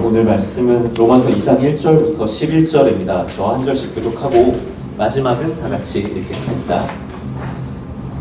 오늘 말씀은 로마서 2장 1절부터 11절입니다. 저 한 절씩 교독하고 마지막은 다 같이 읽겠습니다.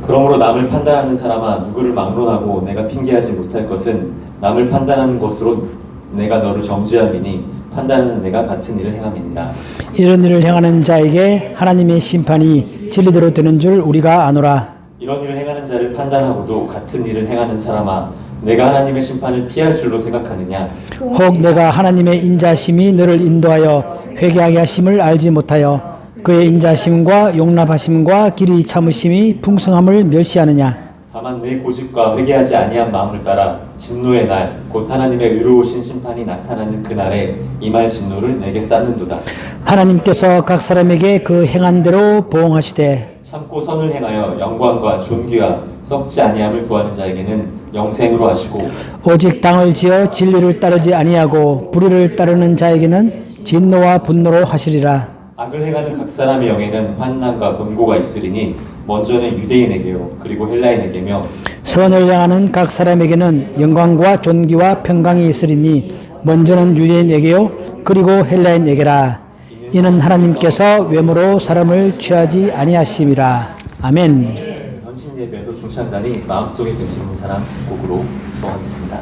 그러므로 남을 판단하는 사람아, 누구를 막론하고 내가 핑계하지 못할 것은 남을 판단하는 것으로 내가 너를 정죄함이니 판단하는 내가 같은 일을 행함이니라. 이런 일을 행하는 자에게 하나님의 심판이 진리대로 되는 줄 우리가 아노라. 이런 일을 행하는 자를 판단하고도 같은 일을 행하는 사람아, 내가 하나님의 심판을 피할 줄로 생각하느냐? 혹 내가 하나님의 인자심이 너를 인도하여 회개하게 하심을 알지 못하여 그의 인자심과 용납하심과 길이 참으심이 풍성함을 멸시하느냐? 다만 내 고집과 회개하지 아니한 마음을 따라 진노의 날, 곧 하나님의 의로우신 심판이 나타나는 그날에 임할 진노를 내게 쌓는도다. 하나님께서 각 사람에게 그 행한 대로 보응하시되 참고 선을 행하여 영광과 존귀와 썩지 아니함을 구하는 자에게는 영생으로 하시고, 오직 당을 지어 진리를 따르지 아니하고 불의를 따르는 자에게는 진노와 분노로 하시리라. 악을 행하는 각 사람의 영에는 환난과 곤고가 있으리니 먼저는 유대인에게요 그리고 헬라인에게며 선을 행하는 각 사람에게는 영광과 존귀와 평강이 있으리니 먼저는 유대인에게요 그리고 헬라인에게라. 이는 하나님께서 외모로 사람을 취하지 아니하심이라. 아멘. 헌신 예배도 중창단이 마음속에 계시는 사람 곡으로 수고하겠습니다.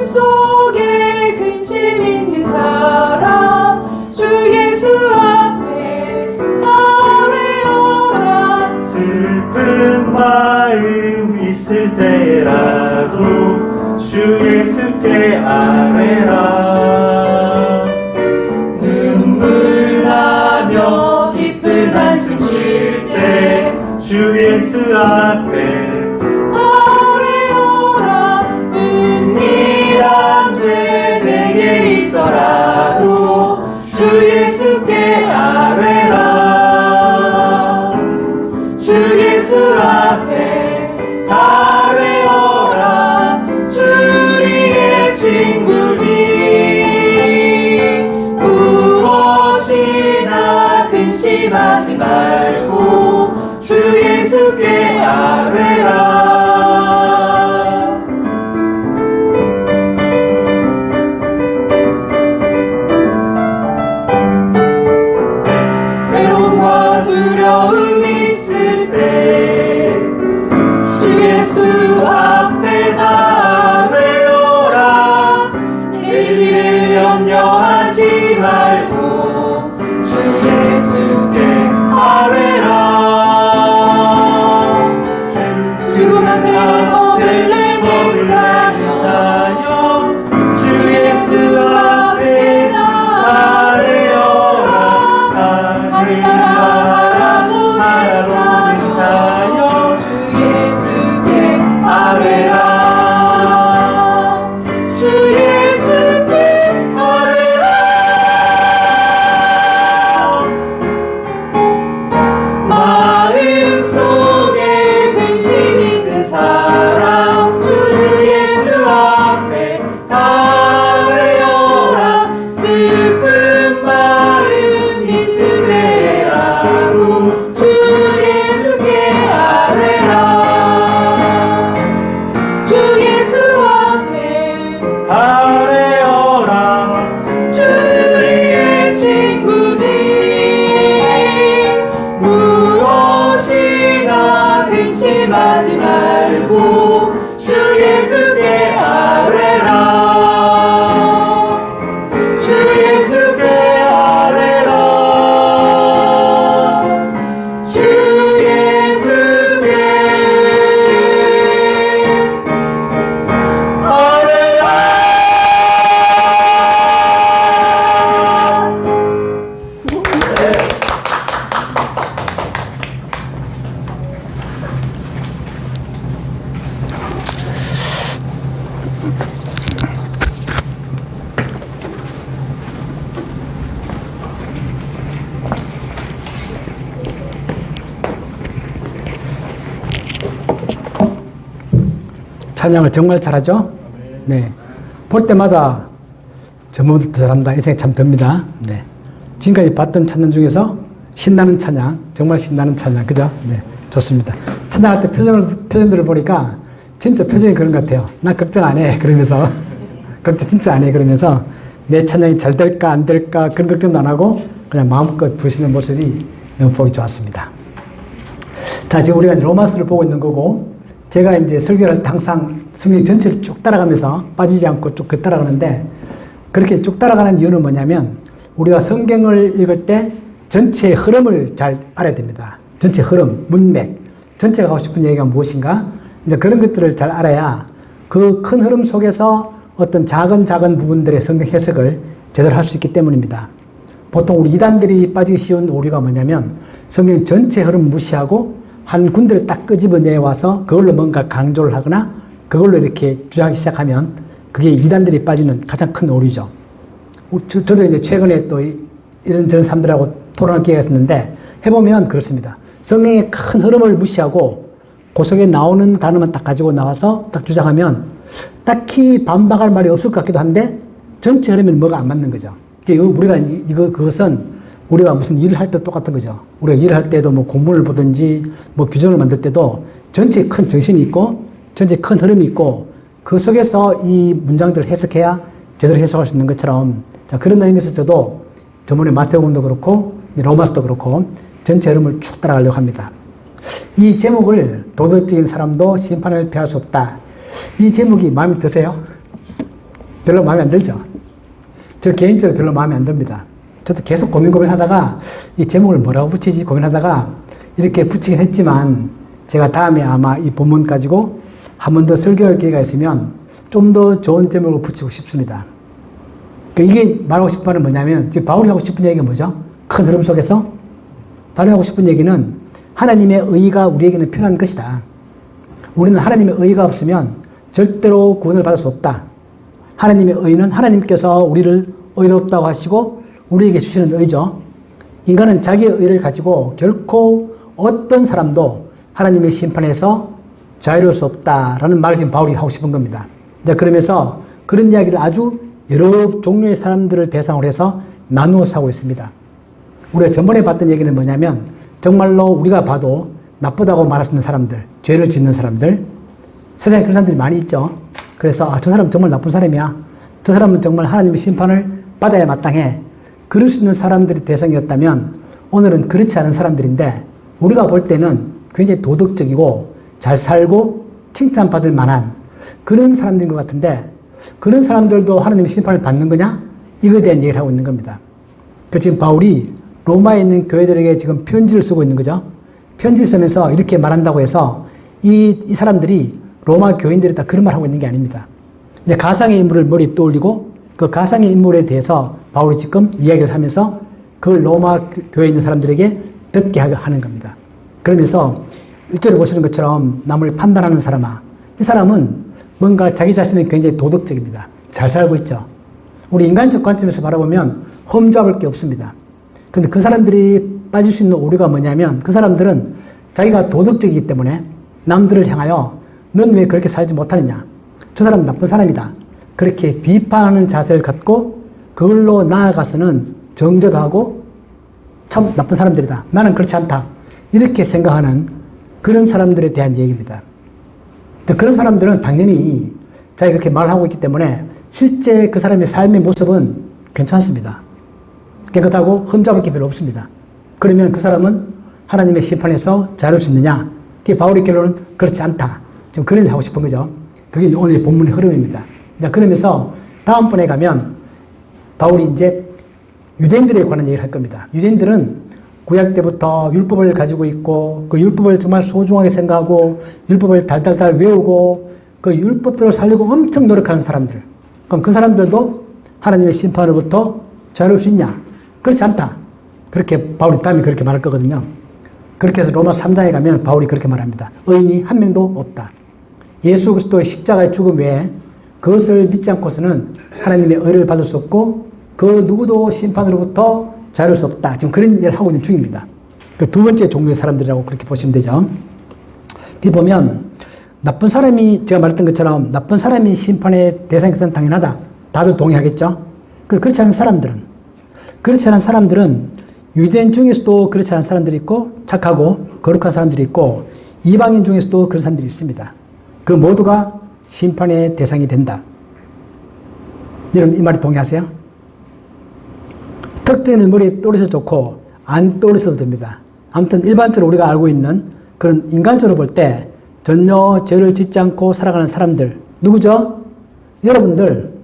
마음속에 근심 있는 사람 주 예수 앞에 아뢰어라. 슬픈 마음 있을 때라도 주 예수께 아뢰라. 눈물 나며 깊은 한숨 쉴 때 주 예수 앞에 아뢰어라. 은밀한 죄 내게 있더라도 주 예수께 아뢰라. 주 예수 앞에 아뢰어라. 주리의 친구니 무엇이나 근심하지 말고 주 예수께 아뢰라. 외로움과 두려움 있을 때 주 예수 앞에 다 아뢰어라. 내일을 염려하지 말고 주 예수께 아뢰라. 죽음 앞에 겁을 내는 자여 주 예수 앞에 아뢰어라. 하늘 따라 바라보는 자여 주 예수께 아뢰라. 주 예수께 아뢰라. 찬양을 정말 잘하죠? 네. 볼 때마다 저보다 더 잘한다 이 생각이 참 듭니다. 네. 지금까지 봤던 찬양 중에서 신나는 찬양, 정말 신나는 찬양, 그죠? 네. 좋습니다. 찬양할 때 표정들을 보니까 진짜 표정이 그런 것 같아요. 나 걱정 안 해. 그러면서. 걱정 진짜 안 해. 그러면서 내 찬양이 잘 될까 안 될까 그런 걱정도 안 하고 그냥 마음껏 부르시는 모습이 너무 보기 좋았습니다. 자, 지금 우리가 로마서를 보고 있는 거고 제가 이제 설교를 할 때 항상 성경 전체를 쭉 따라가면서 빠지지 않고 쭉 따라가는데 그렇게 쭉 따라가는 이유는 뭐냐면 우리가 성경을 읽을 때 전체의 흐름을 잘 알아야 됩니다. 전체 흐름, 문맥, 전체가 하고 싶은 얘기가 무엇인가 이제 그런 것들을 잘 알아야 그 큰 흐름 속에서 어떤 작은 부분들의 성경 해석을 제대로 할 수 있기 때문입니다. 보통 우리 이단들이 빠지기 쉬운 오류가 뭐냐면 성경 전체 흐름 무시하고 한 군데를 딱 끄집어내 와서 그걸로 뭔가 강조를 하거나 그걸로 이렇게 주장하기 시작하면 그게 이단들이 빠지는 가장 큰 오류죠. 저도 이제 최근에 또 이런저런 사람들하고 토론할 기회가 있었는데 해보면 그렇습니다. 성경의 큰 흐름을 무시하고 그 속에 나오는 단어만 딱 가지고 나와서 딱 주장하면 딱히 반박할 말이 없을 것 같기도 한데 전체 흐름에는 뭐가 안 맞는 거죠. 우리가 그것은 우리가 무슨 일을 할 때 똑같은 거죠. 우리가 일을 할 때도 뭐 공문을 보든지 뭐 규정을 만들 때도 전체에 큰 정신이 있고 전체에 큰 흐름이 있고 그 속에서 이 문장들을 해석해야 제대로 해석할 수 있는 것처럼 자, 그런 의미에서 저도 저번에 마태복음도 그렇고 로마서도 그렇고 전체 흐름을 쭉 따라가려고 합니다. 이 제목을 도덕적인 사람도 심판을 피할 수 없다. 이 제목이 마음에 드세요? 별로 마음에 안 들죠? 저 개인적으로 별로 마음에 안 듭니다. 저도 계속 고민하다가 이 제목을 뭐라고 붙이지 고민하다가 이렇게 붙이긴 했지만 제가 다음에 아마 이 본문 가지고 한 번 더 설교할 기회가 있으면 좀 더 좋은 제목을 붙이고 싶습니다. 그러니까 이게 말하고 싶은 말은 뭐냐면 지금 바울이 하고 싶은 얘기가 뭐죠? 큰 흐름 속에서 바울이 하고 싶은 얘기는 하나님의 의가 우리에게는 필요한 것이다. 우리는 하나님의 의가 없으면 절대로 구원을 받을 수 없다. 하나님의 의는 하나님께서 우리를 의롭다고 하시고 우리에게 주시는 의죠. 인간은 자기의 의를 가지고 결코 어떤 사람도 하나님의 심판에서 자유로울 수 없다라는 말을 지금 바울이 하고 싶은 겁니다. 그러면서 그런 이야기를 아주 여러 종류의 사람들을 대상으로 해서 나누어서 하고 있습니다. 우리가 전번에 봤던 얘기는 뭐냐면 정말로 우리가 봐도 나쁘다고 말할 수 있는 사람들, 죄를 짓는 사람들, 세상에 그런 사람들이 많이 있죠. 그래서 저 사람은 정말 나쁜 사람이야. 저 사람은 정말 하나님의 심판을 받아야 마땅해. 그럴 수 있는 사람들이 대상이었다면 오늘은 그렇지 않은 사람들인데 우리가 볼 때는 굉장히 도덕적이고 잘 살고 칭찬받을 만한 그런 사람들인 것 같은데 그런 사람들도 하나님의 심판을 받는 거냐? 이거에 대한 얘기를 하고 있는 겁니다. 그 지금 바울이 로마에 있는 교회들에게 지금 편지를 쓰고 있는 거죠. 편지를 쓰면서 이렇게 말한다고 해서 이 사람들이 로마 교인들이 다 그런 말 하고 있는 게 아닙니다. 이제 가상의 인물을 머리에 떠올리고 그 가상의 인물에 대해서 바울이 지금 이야기를 하면서 그걸 로마 교회에 있는 사람들에게 듣게 하는 겁니다. 그러면서 1절에 보시는 것처럼 남을 판단하는 사람아. 이 사람은 뭔가 자기 자신은 굉장히 도덕적입니다. 잘 살고 있죠. 우리 인간적 관점에서 바라보면 흠잡을 게 없습니다. 근데 그 사람들이 빠질 수 있는 오류가 뭐냐면 그 사람들은 자기가 도덕적이기 때문에 남들을 향하여 넌 왜 그렇게 살지 못하느냐. 저 사람은 나쁜 사람이다. 그렇게 비판하는 자세를 갖고 그걸로 나아가서는 정죄도 하고 참 나쁜 사람들이다. 나는 그렇지 않다. 이렇게 생각하는 그런 사람들에 대한 얘기입니다. 그런 사람들은 당연히 자기가 그렇게 말하고 있기 때문에 실제 그 사람의 삶의 모습은 괜찮습니다. 깨끗하고 흠잡을 게 별로 없습니다. 그러면 그 사람은 하나님의 심판에서 자유로울 수 있느냐? 그게 바울의 결론은 그렇지 않다. 지금 그런 얘기를 하고 싶은 거죠. 그게 오늘의 본문의 흐름입니다. 그러면서 다음번에 가면 바울이 이제 유대인들에 관한 얘기를 할 겁니다. 유대인들은 구약 때부터 율법을 가지고 있고 그 율법을 정말 소중하게 생각하고 율법을 달달달 외우고 그 율법대로 살려고 엄청 노력하는 사람들. 그럼 그 사람들도 하나님의 심판으로부터 자유로울 수 있냐? 그렇지 않다. 그렇게 바울이 다음에 그렇게 말할 거거든요. 그렇게 해서 로마 3장에 가면 바울이 그렇게 말합니다. 의인이 한 명도 없다. 예수 그리스도의 십자가의 죽음 외에 그것을 믿지 않고서는 하나님의 의를 받을 수 없고 그 누구도 심판으로부터 자유로울 수 없다. 지금 그런 일을 하고 있는 중입니다. 그 두 번째 종류의 사람들이라고 그렇게 보시면 되죠. 여기 보면 나쁜 사람이, 제가 말했던 것처럼 나쁜 사람이 심판의 대상이 되는 당연하다. 다들 동의하겠죠? 그렇지 않은 사람들은 유대인 중에서도 그렇지 않은 사람들이 있고 착하고 거룩한 사람들이 있고 이방인 중에서도 그런 사람들이 있습니다. 그 모두가 심판의 대상이 된다. 여러분 이 말에 동의하세요? 특정인 머리에 떠올려서 좋고 안 떠올려서도 됩니다. 아무튼 일반적으로 우리가 알고 있는 그런 인간적으로 볼 때 전혀 죄를 짓지 않고 살아가는 사람들 누구죠? 여러분들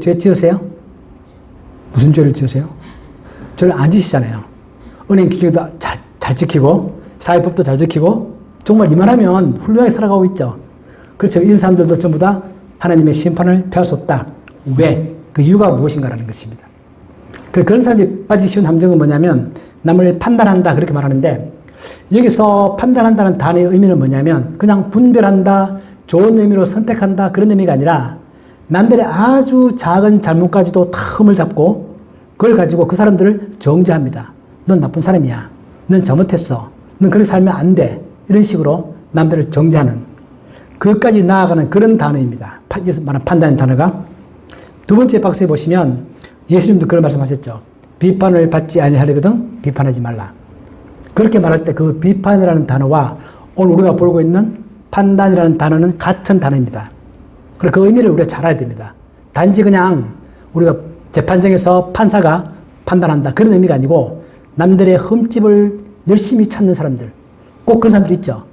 죄 지으세요? 무슨 죄를 지으세요? 죄를 안 지시잖아요. 은행 규칙도 잘 지키고 사회법도 잘 지키고 정말 이만하면 훌륭하게 살아가고 있죠. 그렇죠. 이런 사람들도 전부 다 하나님의 심판을 피할 수 없다. 왜? 그 이유가 무엇인가라는 것입니다. 그런 사람들이 빠지기 쉬운 함정은 뭐냐면 남을 판단한다 그렇게 말하는데 여기서 판단한다는 단어의 의미는 뭐냐면 그냥 분별한다, 좋은 의미로 선택한다 그런 의미가 아니라 남들의 아주 작은 잘못까지도 다 흠을 잡고 그걸 가지고 그 사람들을 정죄합니다. 넌 나쁜 사람이야. 넌 잘못했어. 넌 그렇게 살면 안 돼. 이런 식으로 남들을 정죄하는 그것까지 나아가는 그런 단어입니다. 여기서 말하는 판단의 단어가. 두 번째 박스에 보시면 예수님도 그런 말씀하셨죠. 비판을 받지 아니하려거든 비판하지 말라. 그렇게 말할 때 그 비판이라는 단어와 오늘 우리가 보고 있는 판단이라는 단어는 같은 단어입니다. 그래서 그 의미를 우리가 잘 알아야 됩니다. 단지 그냥 우리가 재판정에서 판사가 판단한다 그런 의미가 아니고 남들의 흠집을 열심히 찾는 사람들 꼭 그런 사람들 있죠.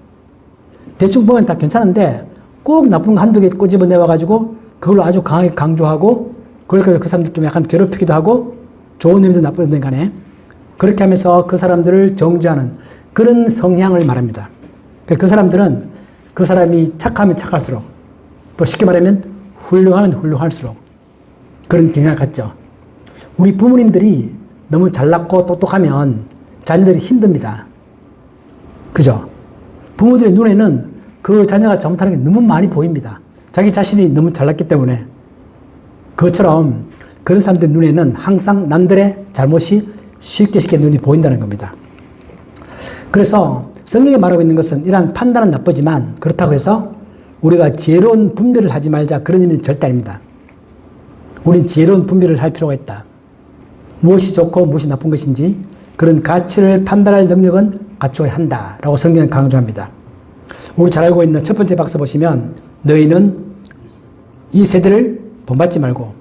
대충 보면 다 괜찮은데 꼭 나쁜 거 한두 개 꼬집어내와가지고 그걸로 아주 강하게 강조하고 그걸 그 사람들 좀 약간 괴롭히기도 하고 좋은 의미든 나쁜 의미든 간에 그렇게 하면서 그 사람들을 정죄하는 그런 성향을 말합니다. 그 사람들은 그 사람이 착하면 착할수록 또 쉽게 말하면 훌륭하면 훌륭할수록 그런 경향을 갖죠. 우리 부모님들이 너무 잘났고 똑똑하면 자녀들이 힘듭니다. 그죠? 부모들의 눈에는 그 자녀가 잘못하는 게 너무 많이 보입니다. 자기 자신이 너무 잘났기 때문에. 그것처럼 그런 사람들 눈에는 항상 남들의 잘못이 쉽게 눈이 보인다는 겁니다. 그래서 성경이 말하고 있는 것은 이러한 판단은 나쁘지만 그렇다고 해서 우리가 지혜로운 분별을 하지 말자 그런 의미는 절대 아닙니다. 우리는 지혜로운 분별을 할 필요가 있다. 무엇이 좋고 무엇이 나쁜 것인지 그런 가치를 판단할 능력은 갖춰야 한다라고 성경은 강조합니다. 우리 잘 알고 있는 첫 번째 박스 보시면 너희는 이 세대를 본받지 말고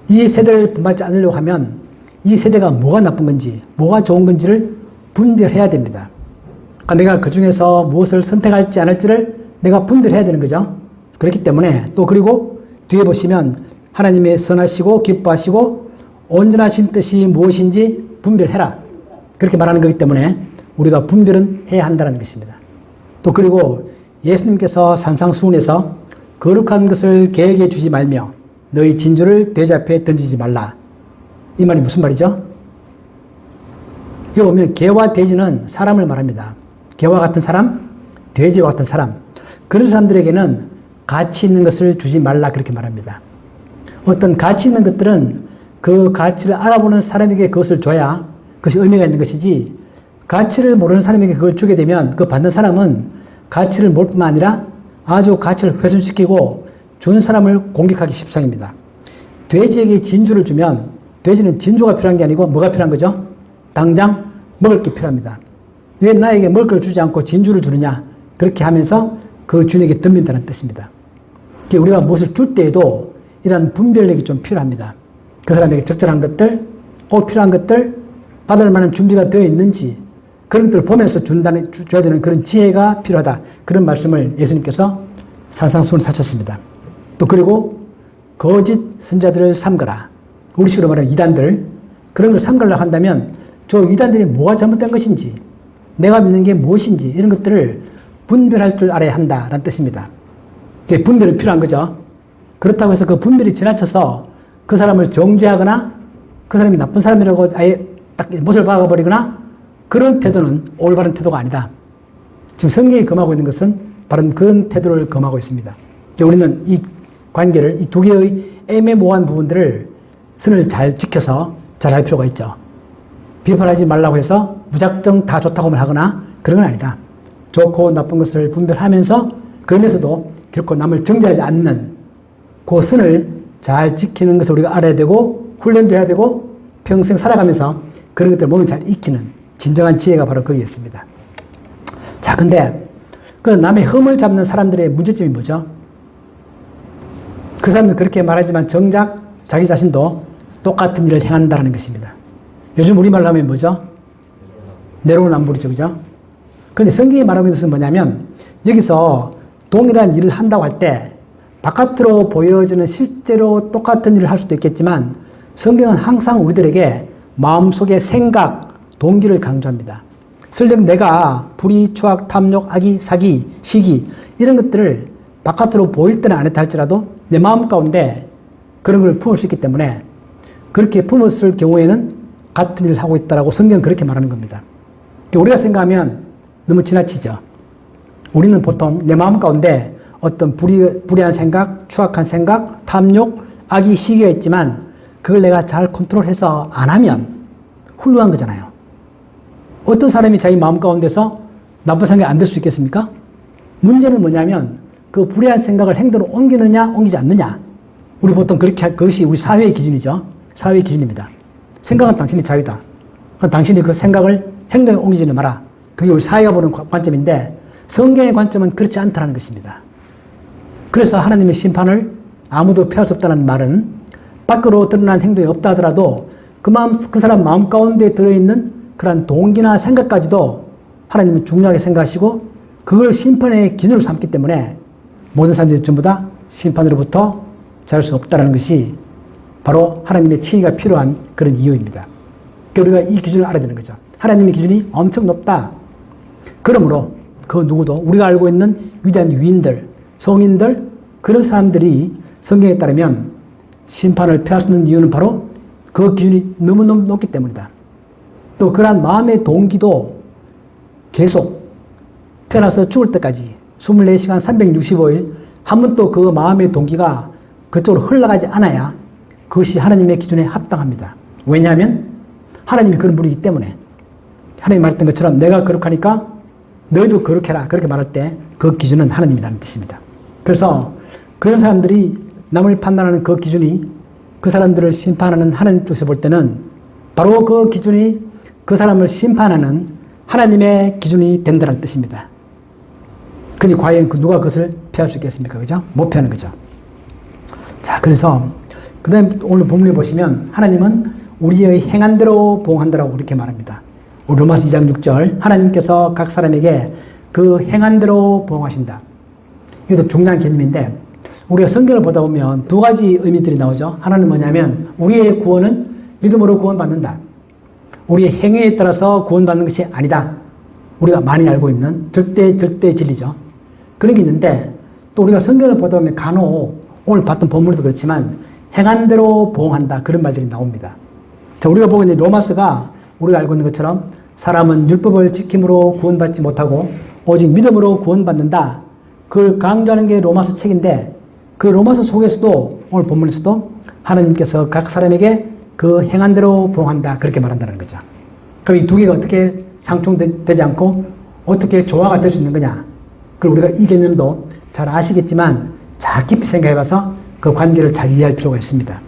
이 세대를 본받지 않으려고 하면 이 세대가 뭐가 나쁜 건지 뭐가 좋은 건지를 분별해야 됩니다. 그러니까 내가 그 중에서 무엇을 선택할지 안 할지를 내가 분별해야 되는 거죠. 그렇기 때문에 또 그리고 뒤에 보시면 하나님의 선하시고 기뻐하시고 온전하신 뜻이 무엇인지 분별해라. 그렇게 말하는 거기 때문에 우리가 분별은 해야 한다는 것입니다. 또 그리고 예수님께서 산상수훈에서 거룩한 것을 개에게 주지 말며 너희 진주를 돼지 앞에 던지지 말라. 이 말이 무슨 말이죠? 여기 보면 개와 돼지는 사람을 말합니다. 개와 같은 사람, 돼지와 같은 사람. 그런 사람들에게는 가치 있는 것을 주지 말라 그렇게 말합니다. 어떤 가치 있는 것들은 그 가치를 알아보는 사람에게 그것을 줘야 그것이 의미가 있는 것이지 가치를 모르는 사람에게 그걸 주게 되면 그 받는 사람은 가치를 모를 뿐만 아니라 아주 가치를 훼손시키고 준 사람을 공격하기 십상입니다. 돼지에게 진주를 주면 돼지는 진주가 필요한 게 아니고 뭐가 필요한 거죠? 당장 먹을 게 필요합니다. 왜 나에게 먹을 걸 주지 않고 진주를 주느냐? 그렇게 하면서 그 주인에게 덤빈다는 뜻입니다. 우리가 무엇을 줄 때에도 이런 분별력이 좀 필요합니다. 그 사람에게 적절한 것들, 꼭 필요한 것들, 받을 만한 준비가 되어 있는지 그런 것들을 보면서 줘야 되는 그런 지혜가 필요하다. 그런 말씀을 예수님께서 산상수훈을 사셨습니다. 또 그리고 거짓 선자들을 삼가라. 우리식으로 말하면 이단들 그런 걸 삼가려고 한다면 저 이단들이 뭐가 잘못된 것인지 내가 믿는 게 무엇인지 이런 것들을 분별할 줄 알아야 한다라는 뜻입니다. 분별은 필요한 거죠. 그렇다고 해서 그 분별이 지나쳐서 그 사람을 정죄하거나 그 사람이 나쁜 사람이라고 아예 딱 못을 박아버리거나 그런 태도는 올바른 태도가 아니다. 지금 성경이 금하고 있는 것은 바로 그런 태도를 금하고 있습니다. 우리는 이 관계를 이 두 개의 애매모호한 부분들을 선을 잘 지켜서 잘 할 필요가 있죠. 비판하지 말라고 해서 무작정 다 좋다고만 하거나 그런 건 아니다. 좋고 나쁜 것을 분별하면서 그러면서도 결코 남을 정죄하지 않는 그 선을 잘 지키는 것을 우리가 알아야 되고 훈련도 해야 되고 평생 살아가면서 그런 것들을 몸에 잘 익히는 진정한 지혜가 바로 거기에 있습니다. 자, 근데 그 남의 흠을 잡는 사람들의 문제점이 뭐죠? 그 사람들은 그렇게 말하지만 정작 자기 자신도 똑같은 일을 행한다는 것입니다. 요즘 우리말로 하면 뭐죠? 내로남불이죠, 그죠? 그런데 성경이 말하는 것은 뭐냐면 여기서 동일한 일을 한다고 할 때 바깥으로 보여지는 실제로 똑같은 일을 할 수도 있겠지만 성경은 항상 우리들에게 마음속의 생각, 동기를 강조합니다. 설령 내가 불의, 추악, 탐욕, 악의, 사기, 시기 이런 것들을 바깥으로 보일 때는 안 했다 할지라도 내 마음 가운데 그런 걸 품을 수 있기 때문에 그렇게 품었을 경우에는 같은 일을 하고 있다라고 성경은 그렇게 말하는 겁니다. 우리가 생각하면 너무 지나치죠. 우리는 보통 내 마음 가운데 어떤 불의한 생각, 추악한 생각, 탐욕, 악의, 시기가 있지만 그걸 내가 잘 컨트롤해서 안 하면 훌륭한 거잖아요. 어떤 사람이 자기 마음 가운데서 나쁜 생각이 안 될 수 있겠습니까? 문제는 뭐냐면 그 불의한 생각을 행동으로 옮기느냐 옮기지 않느냐. 우리 보통 그렇게 그것이 우리 사회의 기준이죠. 사회의 기준입니다. 생각은 당신의 자유다. 당신이 그 생각을 행동에 옮기지는 마라. 그게 우리 사회가 보는 관점인데 성경의 관점은 그렇지 않다는 것입니다. 그래서 하나님의 심판을 아무도 피할 수 없다는 말은 밖으로 드러난 행동이 없다 하더라도 그 사람 마음 가운데 들어있는 그러한 동기나 생각까지도 하나님은 중요하게 생각하시고 그걸 심판의 기준으로 삼기 때문에 모든 사람들이 전부 다 심판으로부터 자유할 수 없다는 것이 바로 하나님의 칭의가 필요한 그런 이유입니다. 그러니까 우리가 이 기준을 알아야 되는 거죠. 하나님의 기준이 엄청 높다. 그러므로 그 누구도 우리가 알고 있는 위대한 위인들, 성인들, 그런 사람들이 성경에 따르면 심판을 피할 수 있는 이유는 바로 그 기준이 너무너무 높기 때문이다. 또 그러한 마음의 동기도 계속 태어나서 죽을 때까지 24시간 365일 한 번도 그 마음의 동기가 그쪽으로 흘러가지 않아야 그것이 하나님의 기준에 합당합니다. 왜냐하면 하나님이 그런 분이기 때문에 하나님이 말했던 것처럼 내가 그렇게 하니까 너희도 그렇게 해라. 그렇게 말할 때 그 기준은 하나님이라는 뜻입니다. 그래서 그런 사람들이 남을 판단하는 그 기준이 그 사람들을 심판하는 하나님 쪽에서 볼 때는 바로 그 기준이 그 사람을 심판하는 하나님의 기준이 된다는 뜻입니다. 그니 과연 누가 그것을 피할 수 있겠습니까? 그죠? 못 피하는 거죠. 자, 그래서 그 다음에 오늘 본문에 보시면 하나님은 우리의 행한 대로 보응한다라고 그렇게 말합니다. 로마서 2장 6절 하나님께서 각 사람에게 그 행한 대로 보응하신다. 이것도 중요한 개념인데 우리가 성경을 보다 보면 두 가지 의미들이 나오죠. 하나는 뭐냐면 우리의 구원은 믿음으로 구원받는다. 우리의 행위에 따라서 구원받는 것이 아니다. 우리가 많이 알고 있는 절대 진리죠. 그런 게 있는데 또 우리가 성경을 보다 보면 간혹 오늘 봤던 본문에도 그렇지만 행한 대로 보응한다. 그런 말들이 나옵니다. 자, 우리가 보고 있는 로마서가 우리가 알고 있는 것처럼 사람은 율법을 지킴으로 구원받지 못하고 오직 믿음으로 구원받는다. 그걸 강조하는 게 로마서 책인데 그 로마서 속에서도 오늘 본문에서도 하나님께서 각 사람에게 그 행한 대로 보응한다. 그렇게 말한다는 거죠. 그럼 이 두 개가 어떻게 상충되지 않고 어떻게 조화가 될 수 있는 거냐. 그걸 우리가 이 개념도 잘 아시겠지만 잘 깊이 생각해봐서 그 관계를 잘 이해할 필요가 있습니다.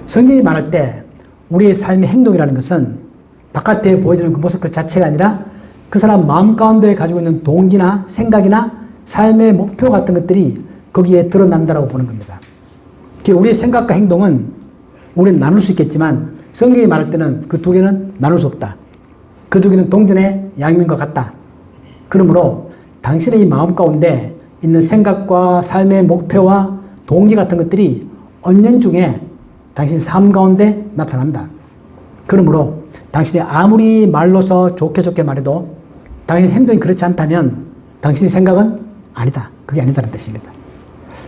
성경이 말할 때 우리의 삶의 행동이라는 것은 바깥에 보여지는 그 모습 그 자체가 아니라 그 사람 마음 가운데 가지고 있는 동기나 생각이나 삶의 목표 같은 것들이 거기에 드러난다라고 보는 겁니다. 우리의 생각과 행동은 우리는 나눌 수 있겠지만 성경이 말할 때는 그 두 개는 나눌 수 없다. 그 두 개는 동전의 양면과 같다. 그러므로 당신의 이 마음 가운데 있는 생각과 삶의 목표와 동기 같은 것들이 언년중에 당신 삶 가운데 나타난다. 그러므로 당신이 아무리 말로서 좋게 말해도 당신의 행동이 그렇지 않다면 당신의 생각은 아니다. 그게 아니다는 뜻입니다.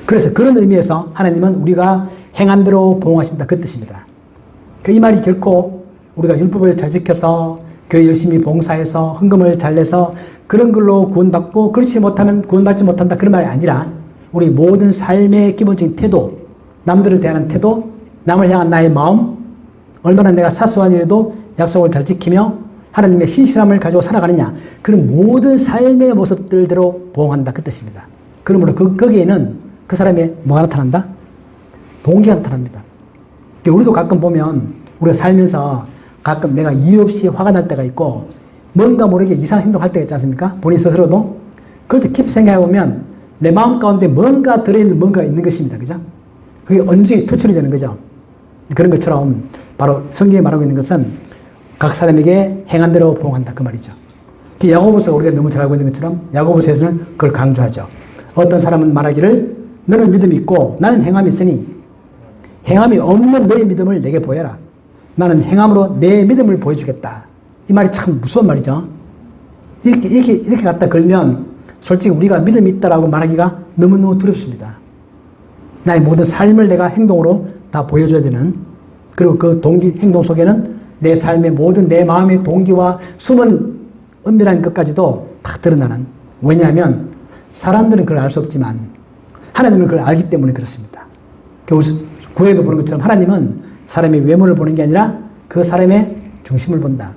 그래서 그런 의미에서 하나님은 우리가 행한 대로 보응하신다. 그 뜻입니다. 이 말이 결코 우리가 율법을 잘 지켜서 교회 열심히 봉사해서 헌금을 잘 내서 그런 걸로 구원받고 그렇지 못하면 구원받지 못한다. 그런 말이 아니라 우리 모든 삶의 기본적인 태도, 남들을 대하는 태도, 남을 향한 나의 마음, 얼마나 내가 사소한 일에도 약속을 잘 지키며 하나님의 신실함을 가지고 살아가느냐. 그런 모든 삶의 모습들대로 보응한다. 그 뜻입니다. 그러므로 거기에는 그 사람의 뭐가 나타난다? 동기가 나타납니다. 우리도 가끔 보면 우리가 살면서 가끔 내가 이유 없이 화가 날 때가 있고 뭔가 모르게 이상한 행동할 때가 있지 않습니까? 본인 스스로도. 그럴 때 깊이 생각해보면 내 마음 가운데 뭔가 들어있는 뭔가가 있는 것입니다. 그죠? 그게 언제 표출이 되는 거죠. 그런 것처럼 바로 성경이 말하고 있는 것은 각 사람에게 행한 대로 보응한다. 그 말이죠. 야고보서 우리가 너무 잘 알고 있는 것처럼 야고보서에서는 그걸 강조하죠. 어떤 사람은 말하기를 너는 믿음이 있고 나는 행함이 있으니 행함이 없는 너의 믿음을 내게 보여라. 나는 행함으로 내 믿음을 보여주겠다. 이 말이 참 무서운 말이죠. 이렇게 갖다 걸면 솔직히 우리가 믿음이 있다라고 말하기가 너무너무 두렵습니다. 나의 모든 삶을 내가 행동으로 다 보여줘야 되는, 그리고 그 동기, 행동 속에는 내 삶의 모든 내 마음의 동기와 숨은 은밀한 것까지도 다 드러나는. 왜냐하면 사람들은 그걸 알 수 없지만 하나님은 그걸 알기 때문에 그렇습니다. 구약에도 보는 것처럼 하나님은 사람의 외모를 보는 게 아니라 그 사람의 중심을 본다.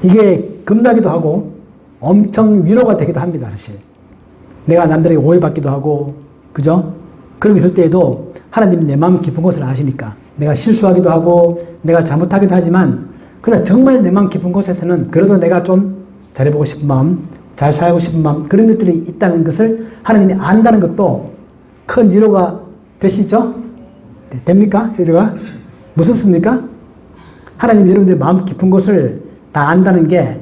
이게 겁나기도 하고 엄청 위로가 되기도 합니다. 사실 내가 남들에게 오해받기도 하고, 그죠? 그런 게 있을 때에도 하나님이 내 마음 깊은 곳을 아시니까 내가 실수하기도 하고 내가 잘못하기도 하지만 그러나 정말 내 마음 깊은 곳에서는 그래도 내가 좀 잘해보고 싶은 마음, 잘 살고 싶은 마음, 그런 것들이 있다는 것을 하나님이 안다는 것도 큰 위로가 되시죠? 됩니까? 위로가? 무섭습니까? 하나님이 여러분들의 마음 깊은 곳을 다 안다는 게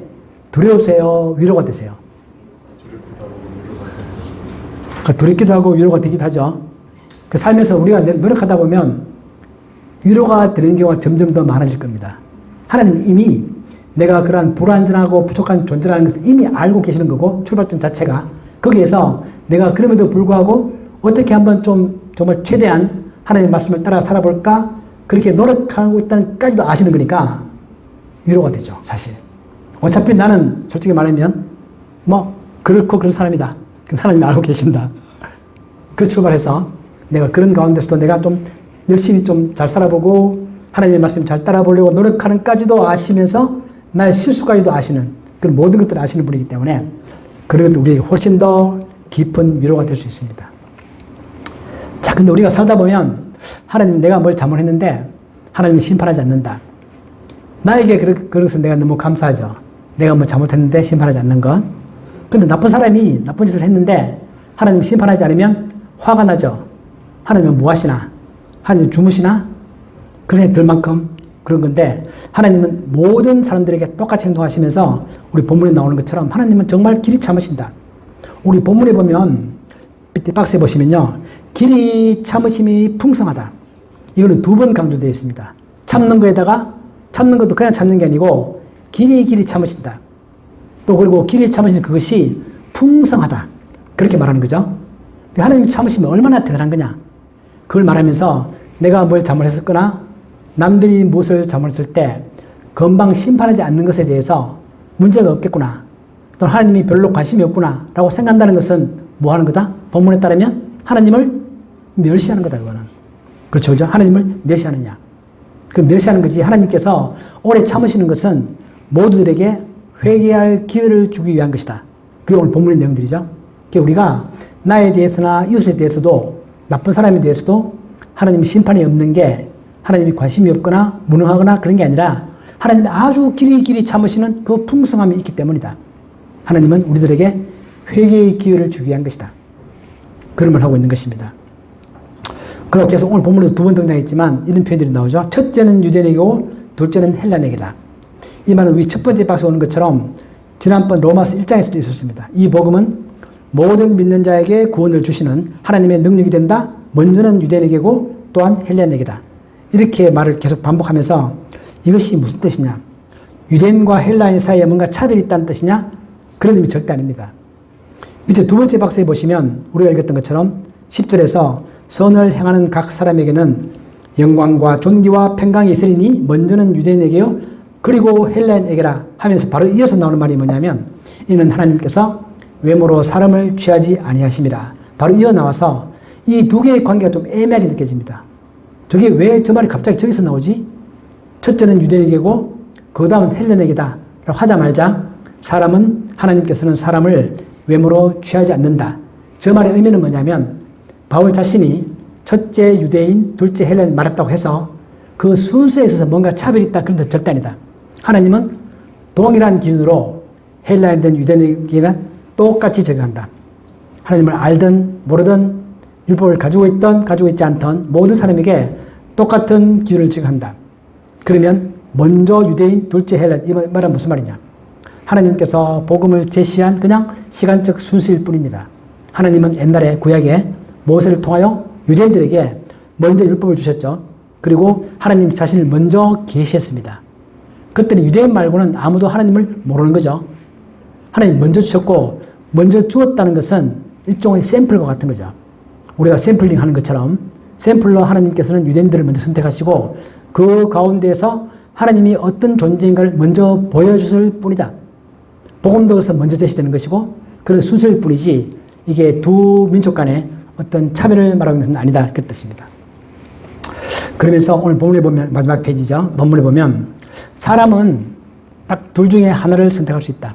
두려우세요? 위로가 되세요? 두렵기도 하고 위로가 되기도 하죠. 그 삶에서 우리가 노력하다 보면 위로가 되는 경우가 점점 더 많아질 겁니다. 하나님 이미 내가 그러한 불완전하고 부족한 존재라는 것을 이미 알고 계시는 거고, 출발점 자체가 거기에서 내가 그럼에도 불구하고 어떻게 한번 좀 정말 최대한 하나님의 말씀을 따라 살아볼까 그렇게 노력하고 있다는까지도 아시는 거니까 위로가 되죠. 사실 어차피 나는 솔직히 말하면 뭐 그렇고 그런 사람이다. 하나님이 알고 계신다. 그래서 출발해서 내가 그런 가운데서도 내가 좀 열심히 좀 잘 살아보고 하나님의 말씀 잘 따라보려고 노력하는까지도 아시면서 나의 실수까지도 아시는, 그런 모든 것들을 아시는 분이기 때문에 그런 것도 우리에게 훨씬 더 깊은 위로가 될 수 있습니다. 자, 근데 우리가 살다 보면 하나님 내가 뭘 잘못했는데 하나님이 심판하지 않는다. 나에게 그런 것은 내가 너무 감사하죠. 내가 뭐 잘못했는데 심판하지 않는 건. 근데 나쁜 사람이 나쁜 짓을 했는데 하나님이 심판하지 않으면 화가 나죠. 하나님은 뭐 하시나? 하나님 주무시나? 그래서 들 만큼 그런 건데 하나님은 모든 사람들에게 똑같이 행동하시면서 우리 본문에 나오는 것처럼 하나님은 정말 길이 참으신다. 우리 본문에 보면 밑에 박스에 보시면요. 길이 참으심이 풍성하다. 이거는 2번 강조되어 있습니다. 참는 거에다가 참는 것도 그냥 참는 게 아니고 길이 참으신다. 또 그리고 길이 참으신 그것이 풍성하다. 그렇게 말하는 거죠. 하나님이 참으시면 얼마나 대단한 거냐. 그걸 말하면서 내가 뭘 잘못했었거나 남들이 무엇을 잘못했을 때 금방 심판하지 않는 것에 대해서 문제가 없겠구나. 또는 하나님이 별로 관심이 없구나 라고 생각한다는 것은 뭐 하는 거다? 본문에 따르면 하나님을 멸시하는 거다. 그거는. 그렇죠. 그죠? 하나님을 멸시하느냐. 그 멸시하는 거지. 하나님께서 오래 참으시는 것은 모두들에게 회개할 기회를 주기 위한 것이다. 그게 오늘 본문의 내용들이죠. 그러니까 우리가 나에 대해서나 이웃에 대해서도 나쁜 사람에 대해서도 하나님이 심판이 없는 게 하나님이 관심이 없거나 무능하거나 그런 게 아니라 하나님이 아주 길이 참으시는 그 풍성함이 있기 때문이다. 하나님은 우리들에게 회개의 기회를 주기 위한 것이다. 그런 말 하고 있는 것입니다. 그렇게 해서 오늘 본문에도 2번 등장했지만 이런 표현들이 나오죠. 첫째는 유대인에게고 둘째는 헬라인에게다. 이 말은 우리 첫 번째 박스에 오는 것처럼 지난번 로마서 1장에서도 있었습니다. 이 복음은 모든 믿는 자에게 구원을 주시는 하나님의 능력이 된다. 먼저는 유대인에게고 또한 헬라인에게다. 이렇게 말을 계속 반복하면서 이것이 무슨 뜻이냐? 유대인과 헬라인 사이에 뭔가 차별이 있다는 뜻이냐? 그런 의미 절대 아닙니다. 밑에 2번째 박스에 보시면 우리가 읽었던 것처럼 10절에서 선을 행하는 각 사람에게는 영광과 존귀와 평강이 있으리니 먼저는 유대인에게요 그리고 헬라인에게라 하면서 바로 이어서 나오는 말이 뭐냐면 이는 하나님께서 외모로 사람을 취하지 아니하심이라. 바로 이어 나와서 이 2개의 관계가 좀 애매하게 느껴집니다. 저게 왜 저 말이 갑자기 저기서 나오지? 첫째는 유대인에게고 그 다음은 헬라인에게다 라고 하자마자 하나님께서는 사람을 외모로 취하지 않는다. 저 말의 의미는 뭐냐면 바울 자신이 첫째 유대인, 둘째 헬라인 말했다고 해서 그 순서에 있어서 뭔가 차별이 있다 그런 데 절대 아니다. 하나님은 동일한 기준으로 헬라인이든 유대인에게는 똑같이 적용한다. 하나님을 알든 모르든 율법을 가지고 있든 가지고 있지 않든 모든 사람에게 똑같은 기준을 적용한다. 그러면 먼저 유대인, 둘째 헬라인 이 말은 무슨 말이냐? 하나님께서 복음을 제시한 그냥 시간적 순서일 뿐입니다. 하나님은 옛날에 구약에 모세를 통하여 유대인들에게 먼저 율법을 주셨죠. 그리고 하나님 자신을 먼저 계시했습니다. 그때는 유대인 말고는 아무도 하나님을 모르는 거죠. 하나님 먼저 주셨고 먼저 주었다는 것은 일종의 샘플과 같은 거죠. 우리가 샘플링 하는 것처럼 샘플로 하나님께서는 유대인들을 먼저 선택하시고 그 가운데에서 하나님이 어떤 존재인가를 먼저 보여주실 뿐이다. 복음도 그래서 먼저 제시되는 것이고 그런 순서일 뿐이지 이게 두 민족 간의 어떤 차별을 말하는 것은 아니다. 그 뜻입니다. 그러면서 오늘 본문에 보면 마지막 페이지죠. 본문에 보면 사람은 딱 둘 중에 하나를 선택할 수 있다.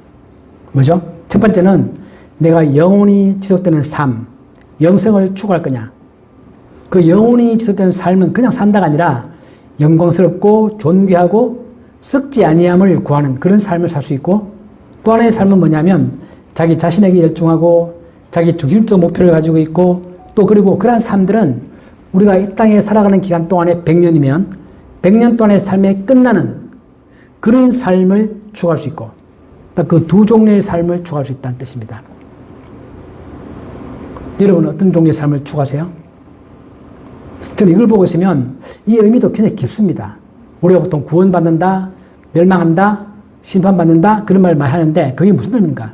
뭐죠? 첫 번째는 내가 영원히 지속되는 삶, 영생을 추구할 거냐. 그 영원히 지속되는 삶은 그냥 산다가 아니라 영광스럽고 존귀하고 썩지 아니함을 구하는 그런 삶을 살 수 있고 또 하나의 삶은 뭐냐면 자기 자신에게 열중하고 자기 중심적 목표를 가지고 있고 또 그리고 그러한 삶들은 우리가 이 땅에 살아가는 기간 동안에 100년이면 100년 동안의 삶에 끝나는 그런 삶을 추구할 수 있고 딱 그 두 종류의 삶을 추구할 수 있다는 뜻입니다. 여러분은 어떤 종류의 삶을 추구하세요? 저는 이걸 보고 있으면 이 의미도 굉장히 깊습니다. 우리가 보통 구원받는다, 멸망한다, 심판받는다 그런 말을 많이 하는데 그게 무슨 의미인가?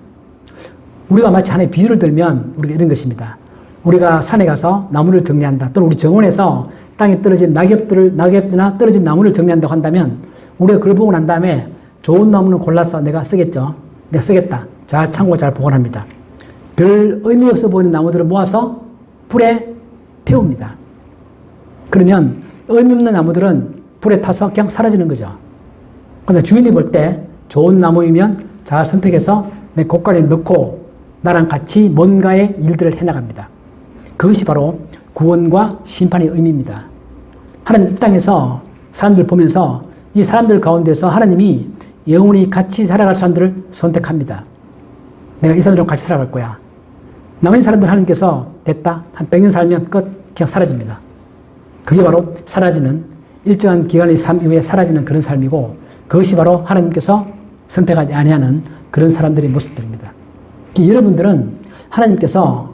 우리가 마치 하나의 비유를 들면 우리가 이런 것입니다. 우리가 산에 가서 나무를 정리한다. 또는 우리 정원에서 땅에 떨어진 낙엽이나 떨어진 나무를 정리한다고 한다면 우리가 그걸 보고 난 다음에 좋은 나무는 골라서 내가 쓰겠죠. 내가 쓰겠다. 잘 참고 잘 보관합니다. 별 의미 없어 보이는 나무들을 모아서 불에 태웁니다. 그러면 의미 없는 나무들은 불에 타서 그냥 사라지는 거죠. 그런데 주인이 볼 때 좋은 나무이면 잘 선택해서 내 곳간에 넣고 나랑 같이 뭔가의 일들을 해나갑니다. 그것이 바로 구원과 심판의 의미입니다. 하나님 이 땅에서 사람들 보면서 이 사람들 가운데서 하나님이 영원히 같이 살아갈 사람들을 선택합니다. 내가 이 사람들과 같이 살아갈 거야. 나머지 사람들 하나님께서 됐다. 한 100년 살면 끝. 그냥 사라집니다. 그게 바로 사라지는 일정한 기간의 삶 이후에 사라지는 그런 삶이고 그것이 바로 하나님께서 선택하지 아니하는 그런 사람들의 모습들입니다. 여러분들은 하나님께서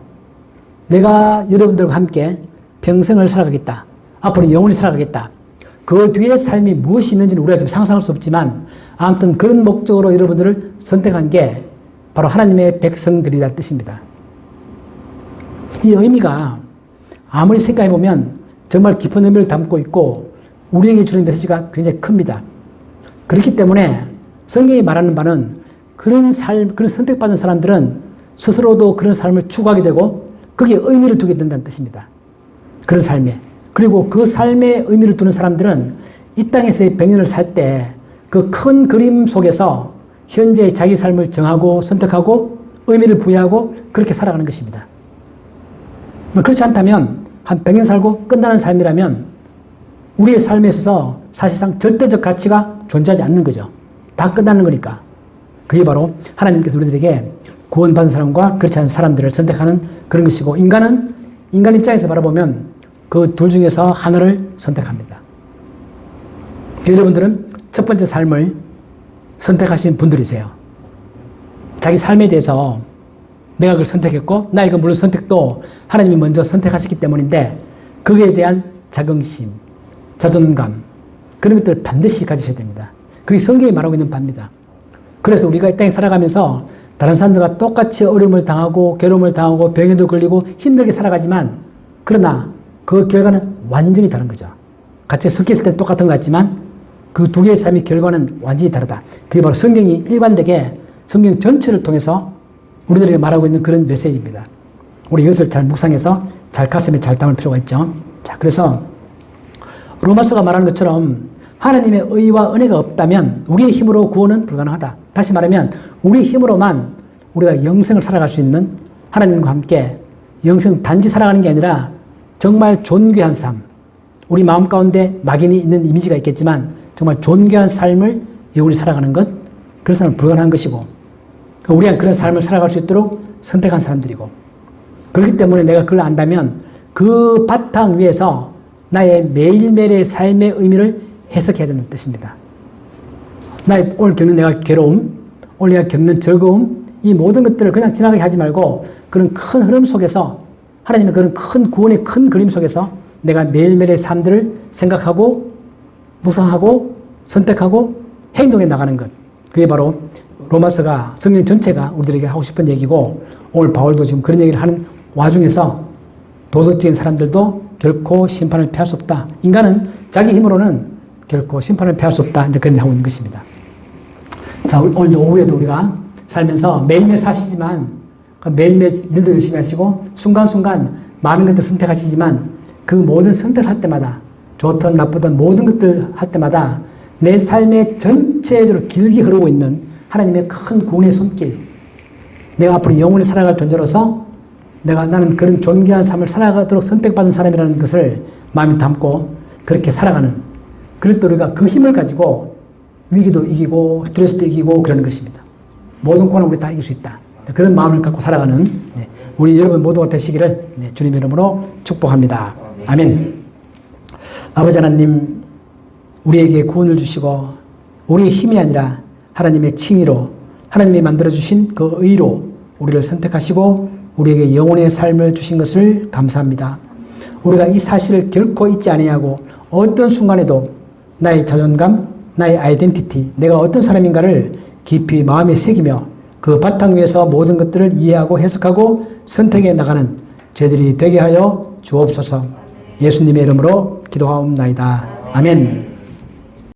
내가 여러분들과 함께 평생을 살아가겠다. 앞으로 영원히 살아가겠다. 그 뒤에 삶이 무엇이 있는지는 우리가 지금 상상할 수 없지만 아무튼 그런 목적으로 여러분들을 선택한 게 바로 하나님의 백성들이라는 뜻입니다. 이 의미가 아무리 생각해보면 정말 깊은 의미를 담고 있고 우리에게 주는 메시지가 굉장히 큽니다. 그렇기 때문에 성경이 말하는 바는 그런 선택받은 사람들은 스스로도 그런 삶을 추구하게 되고 거기에 의미를 두게 된다는 뜻입니다. 그런 삶에. 그리고 그 삶에 의미를 두는 사람들은 이 땅에서의 100년을 살 때 그 큰 그림 속에서 현재의 자기 삶을 정하고 선택하고 의미를 부여하고 그렇게 살아가는 것입니다. 그렇지 않다면 한 100년 살고 끝나는 삶이라면 우리의 삶에 있어서 사실상 절대적 가치가 존재하지 않는 거죠. 다 끝나는 거니까. 그게 바로 하나님께서 우리들에게 구원받은 사람과 그렇지 않은 사람들을 선택하는 그런 것이고 인간은 인간 입장에서 바라보면 그 둘 중에서 하나를 선택합니다. 여러분들은 첫 번째 삶을 선택하신 분들이세요. 자기 삶에 대해서 내가 그걸 선택했고 나 이거 물론 선택도 하나님이 먼저 선택하셨기 때문인데 거기에 대한 자긍심, 자존감 그런 것들을 반드시 가지셔야 됩니다. 그게 성경이 말하고 있는 바입니다. 그래서 우리가 이 땅에 살아가면서 다른 사람들과 똑같이 어려움을 당하고 괴로움을 당하고 병에도 걸리고 힘들게 살아가지만 그러나 그 결과는 완전히 다른 거죠. 같이 섞여 있을 때 똑같은 것 같지만 그 두 개의 삶의 결과는 완전히 다르다. 그게 바로 성경이 일관되게 성경 전체를 통해서 우리들에게 말하고 있는 그런 메시지입니다. 우리 이것을 잘 묵상해서 잘 가슴에 잘 담을 필요가 있죠. 자, 그래서 로마서가 말하는 것처럼 하나님의 의와 은혜가 없다면 우리의 힘으로 구원은 불가능하다. 다시 말하면 우리 힘으로만 우리가 영생을 살아갈 수 있는 하나님과 함께 영생 단지 살아가는 게 아니라 정말 존귀한 삶. 우리 마음 가운데 막연히 있는 이미지가 있겠지만 정말 존귀한 삶을 영원히 살아가는 것, 그런 사람은 불가능한 것이고, 우리가 그런 삶을 살아갈 수 있도록 선택한 사람들이고, 그렇기 때문에 내가 그걸 안다면 그 바탕 위에서 나의 매일매일의 삶의 의미를 해석해야 되는 뜻입니다. 나의 오늘 겪는 내가 괴로움, 오늘 내가 겪는 즐거움, 이 모든 것들을 그냥 지나가게 하지 말고 그런 큰 흐름 속에서, 하나님의 그런 큰 구원의 큰 그림 속에서 내가 매일매일의 삶들을 생각하고 묵상하고 선택하고 행동해 나가는 것. 그게 바로 로마서가, 성경 전체가 우리들에게 하고 싶은 얘기고, 오늘 바울도 지금 그런 얘기를 하는 와중에서 도덕적인 사람들도 결코 심판을 피할 수 없다. 인간은 자기 힘으로는 결코 심판을 피할 수 없다. 이제 그런 얘기 하고 있는 것입니다. 자, 오늘 오후에도 우리가 살면서 매일매일 사시지만, 매일매일 일도 열심히 하시고 순간순간 많은 것들 선택하시지만, 그 모든 선택을 할 때마다, 좋든 나쁘든 모든 것들 할 때마다 내 삶의 전체적으로 길게 흐르고 있는 하나님의 큰 구원의 손길, 내가 앞으로 영원히 살아갈 존재로서 나는 그런 존귀한 삶을 살아가도록 선택받은 사람이라는 것을 마음에 담고 그렇게 살아가는, 그럴 때 우리가 그 힘을 가지고 위기도 이기고 스트레스도 이기고 그러는 것입니다. 모든 고난을 우리 다 이길 수 있다. 그런 마음을 갖고 살아가는 우리 여러분 모두가 되시기를 주님 이름으로 축복합니다. 아멘. 아버지 하나님, 우리에게 구원을 주시고 우리의 힘이 아니라 하나님의 칭의로, 하나님이 만들어주신 그 의로 우리를 선택하시고 우리에게 영혼의 삶을 주신 것을 감사합니다. 우리가 이 사실을 결코 잊지 아니하고 어떤 순간에도 나의 자존감, 나의 아이덴티티, 내가 어떤 사람인가를 깊이 마음에 새기며 그 바탕 위에서 모든 것들을 이해하고 해석하고 선택해 나가는 저희들이 되게 하여 주옵소서. 예수님의 이름으로 기도하옵나이다. 아멘.